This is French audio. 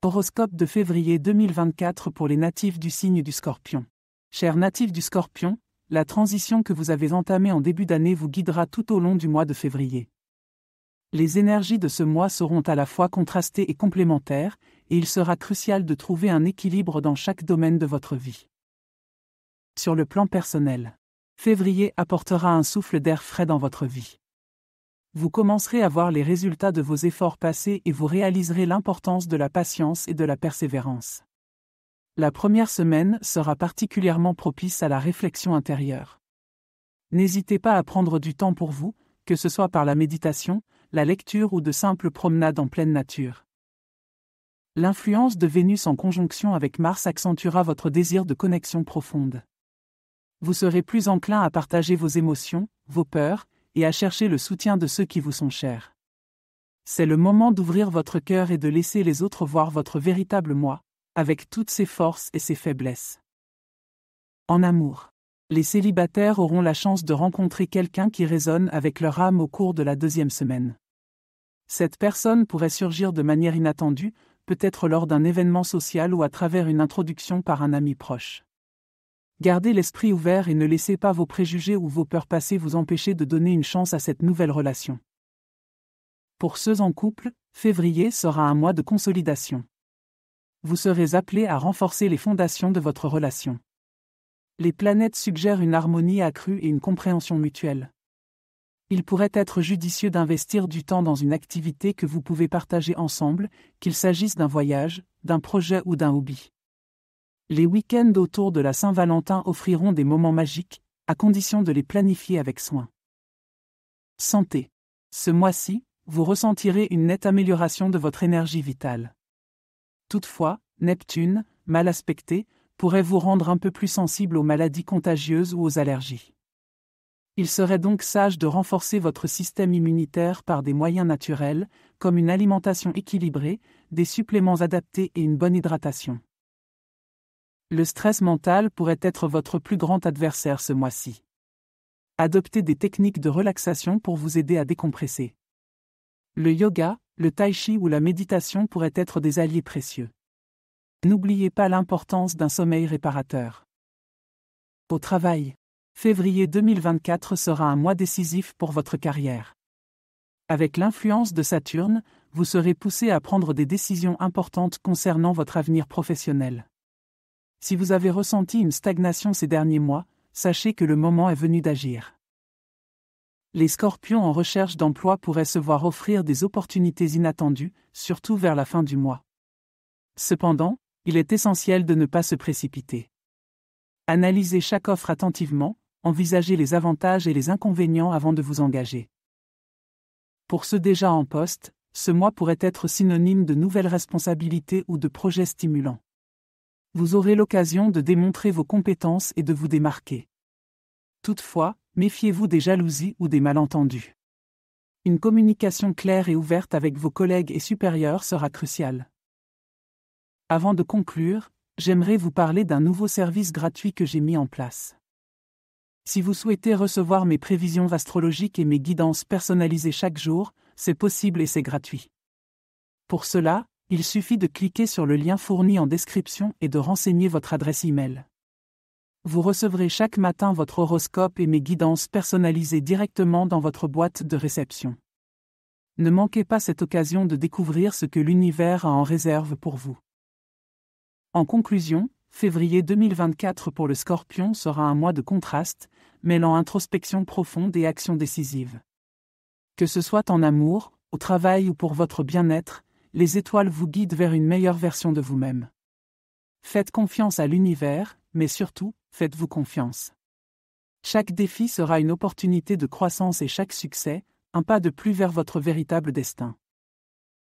Horoscope de février 2024 pour les natifs du signe du Scorpion. Chers natifs du Scorpion, la transition que vous avez entamée en début d'année vous guidera tout au long du mois de février. Les énergies de ce mois seront à la fois contrastées et complémentaires, et il sera crucial de trouver un équilibre dans chaque domaine de votre vie. Sur le plan personnel, février apportera un souffle d'air frais dans votre vie. Vous commencerez à voir les résultats de vos efforts passés et vous réaliserez l'importance de la patience et de la persévérance. La première semaine sera particulièrement propice à la réflexion intérieure. N'hésitez pas à prendre du temps pour vous, que ce soit par la méditation, la lecture ou de simples promenades en pleine nature. L'influence de Vénus en conjonction avec Mars accentuera votre désir de connexion profonde. Vous serez plus enclin à partager vos émotions, vos peurs, et à chercher le soutien de ceux qui vous sont chers. C'est le moment d'ouvrir votre cœur et de laisser les autres voir votre véritable moi, avec toutes ses forces et ses faiblesses. En amour, les célibataires auront la chance de rencontrer quelqu'un qui résonne avec leur âme au cours de la deuxième semaine. Cette personne pourrait surgir de manière inattendue, peut-être lors d'un événement social ou à travers une introduction par un ami proche. Gardez l'esprit ouvert et ne laissez pas vos préjugés ou vos peurs passées vous empêcher de donner une chance à cette nouvelle relation. Pour ceux en couple, février sera un mois de consolidation. Vous serez appelés à renforcer les fondations de votre relation. Les planètes suggèrent une harmonie accrue et une compréhension mutuelle. Il pourrait être judicieux d'investir du temps dans une activité que vous pouvez partager ensemble, qu'il s'agisse d'un voyage, d'un projet ou d'un hobby. Les week-ends autour de la Saint-Valentin offriront des moments magiques, à condition de les planifier avec soin. Santé. Ce mois-ci, vous ressentirez une nette amélioration de votre énergie vitale. Toutefois, Neptune, mal aspecté, pourrait vous rendre un peu plus sensible aux maladies contagieuses ou aux allergies. Il serait donc sage de renforcer votre système immunitaire par des moyens naturels, comme une alimentation équilibrée, des suppléments adaptés et une bonne hydratation. Le stress mental pourrait être votre plus grand adversaire ce mois-ci. Adoptez des techniques de relaxation pour vous aider à décompresser. Le yoga, le tai chi ou la méditation pourraient être des alliés précieux. N'oubliez pas l'importance d'un sommeil réparateur. Au travail, février 2024 sera un mois décisif pour votre carrière. Avec l'influence de Saturne, vous serez poussé à prendre des décisions importantes concernant votre avenir professionnel. Si vous avez ressenti une stagnation ces derniers mois, sachez que le moment est venu d'agir. Les scorpions en recherche d'emploi pourraient se voir offrir des opportunités inattendues, surtout vers la fin du mois. Cependant, il est essentiel de ne pas se précipiter. Analysez chaque offre attentivement, envisagez les avantages et les inconvénients avant de vous engager. Pour ceux déjà en poste, ce mois pourrait être synonyme de nouvelles responsabilités ou de projets stimulants. Vous aurez l'occasion de démontrer vos compétences et de vous démarquer. Toutefois, méfiez-vous des jalousies ou des malentendus. Une communication claire et ouverte avec vos collègues et supérieurs sera cruciale. Avant de conclure, j'aimerais vous parler d'un nouveau service gratuit que j'ai mis en place. Si vous souhaitez recevoir mes prévisions astrologiques et mes guidances personnalisées chaque jour, c'est possible et c'est gratuit. Pour cela, il suffit de cliquer sur le lien fourni en description et de renseigner votre adresse e-mail. Vous recevrez chaque matin votre horoscope et mes guidances personnalisées directement dans votre boîte de réception. Ne manquez pas cette occasion de découvrir ce que l'univers a en réserve pour vous. En conclusion, février 2024 pour le Scorpion sera un mois de contraste, mêlant introspection profonde et action décisive. Que ce soit en amour, au travail ou pour votre bien-être, les étoiles vous guident vers une meilleure version de vous-même. Faites confiance à l'univers, mais surtout, faites-vous confiance. Chaque défi sera une opportunité de croissance et chaque succès, un pas de plus vers votre véritable destin.